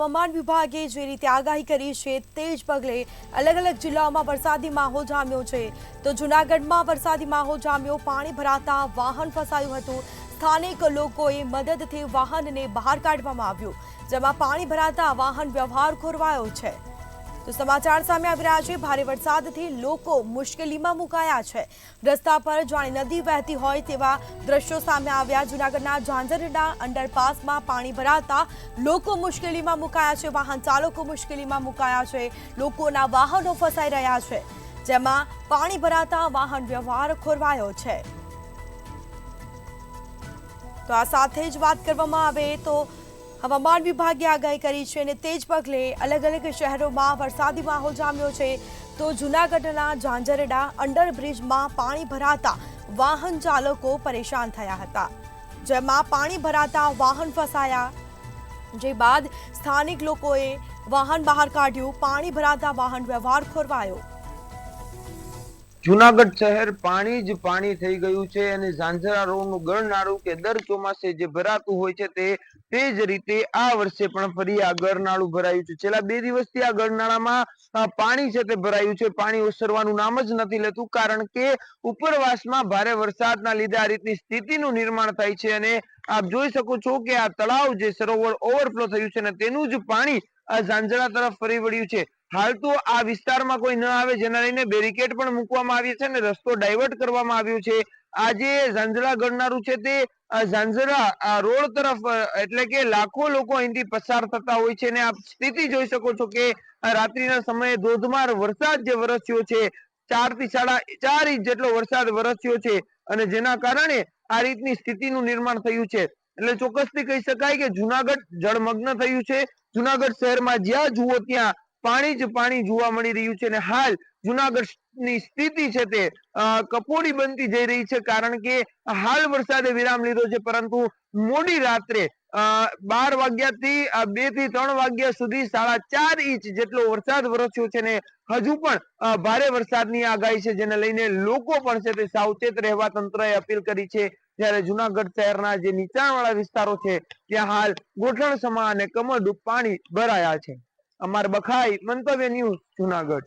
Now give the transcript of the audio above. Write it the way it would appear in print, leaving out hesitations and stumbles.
હવામાન વિભાગે જે રીતે આગાહી કરી છે તે જ પગલે અલગ અલગ જિલ્લાઓમાં વરસાદી માહોલ જામ્યો છે। તો જૂનાગઢમાં વરસાદી માહોલ જામ્યો, પાણી ભરાતા વાહન ફસાયું હતું। સ્થાનિક લોકોએ મદદથી વાહનને બહાર કાઢવામાં આવ્યું, જેમાં પાણી ભરાતા વાહન વ્યવહાર ખોરવાયો છે। તો સમાચાર સામે આવી રહ્યા છે। ભારે વરસાદથી લોકો મુશ્કેલીમાં મુકાયા છે। રસ્તા પર જાણે નદી વહેતી હોય તેવા દ્રશ્યો સામે આવ્યા। જૂનાગઢના ઝાંઝરના અંડરપાસમાં પાણી ભરાતા લોકો મુશ્કેલીમાં મુકાયા છે, વાહન ચાલકો મુશ્કેલીમાં મુકાયા છે, લોકોના વાહનો ફસાઈ રહ્યા છે, જેમાં પાણી ભરાતા વાહન વ્યવહાર ખોરવાયો છે। તો આ સાથે જ વાત કરવામાં આવે તો હવામાન વિભાગે આગાહી કરી છે અને તે જ પગલે અલગ અલગ શહેરોમાં વરસાદી માહોલ જામ્યો છે। તો જૂનાગઢના ઝાંઝરડા અંડરબ્રિજમાં પાણી ભરાતા વાહન ચાલકો પરેશાન થયા હતા, જેમાં પાણી ભરાતા વાહન ફસાયા, જે બાદ સ્થાનિક લોકોએ વાહન બહાર કાઢ્યું। પાણી ભરાતા વાહન વ્યવહાર ખોરવાયો। જૂનાગઢ શહેર પાણી જ પાણી થઈ ગયું છે અને ઝાંઝરા રોડનું ગરનાળું કે દર ચોમાસે જે ભરાતું હોય છે તે જ રીતે આ વર્ષે પણ ફરી આ ગરનાળું ભરાયું છે। છેલ્લા 2 દિવસથી આ ગરનાળામાં પાણી છે તે ભરાયું છે। પાણી ઓસરવાનું નામ જ નથી લેતું, કારણ કે ઉપરવાસમાં ભારે વરસાદના લીધે આ રીતની સ્થિતિનું નિર્માણ થાય છે અને આપ જોઈ શકો છો કે આ તળાવ જે સરોવર ઓવરફ્લો થયું છે અને તેનું જ પાણી આ ઝાંઝરા તરફ ફરી વળ્યું છે। હાલ તો આ વિસ્તારમાં કોઈ ન આવે, જેના લઈને બેરિકેડ પણ મૂકવામાં આવી છે અને રસ્તો ડાયવર્ટ કરવામાં આવ્યો છે। આ જે ઝાંઝરા ગરનાળું છે તે ઝાંઝરા રોડ તરફ, એટલે કે લાખો લોકો અહીંથી પસાર થતા હોય છે અને આપ સ્થિતિ જોઈ શકો છો કે રાત્રિના સમયે ધોધમાર વરસાદ જે વરસ્યો છે, 4 થી 4.5 ઇંચ જેટલો વરસાદ વરસ્યો છે અને જેના કારણે આ રીતની સ્થિતિનું નિર્માણ થયું છે। એટલે ચોક્કસથી કહી શકાય કે જૂનાગઢ જળમગ્ન થયું છે। જૂનાગઢ શહેરમાં જ્યાં જુઓ ત્યાં પાણી જ પાણી જોવા મળી રહ્યું છે અને હાલ જૂનાગઢની સ્થિતિ છે તે કફોડી બનતી જઈ રહી છે, કારણ કે હાલ વરસાદે વિરામ લીધો છે, પરંતુ મોડી રાત્રે 12 વાગ્યાથી 2 થી 3 વાગ્યા સુધી 4.5 ઇંચ જેટલો વરસાદ વરસ્યો છે ને હજુ પણ ભારે વરસાદની આગાહી છે, જેને લઈને લોકો પણ છે તે સાવચેત રહેવા તંત્રએ અપીલ કરી છે। જ્યારે જૂનાગઢ શહેરના જે નીચાણવાળા વિસ્તારો છે ત્યાં હાલ ગોઠણ સમા અને કમરડૂબ પાણી ભરાયા છે। અમાર બખાઈ, મંતવ્ય ન્યૂઝ, જૂનાગઢ।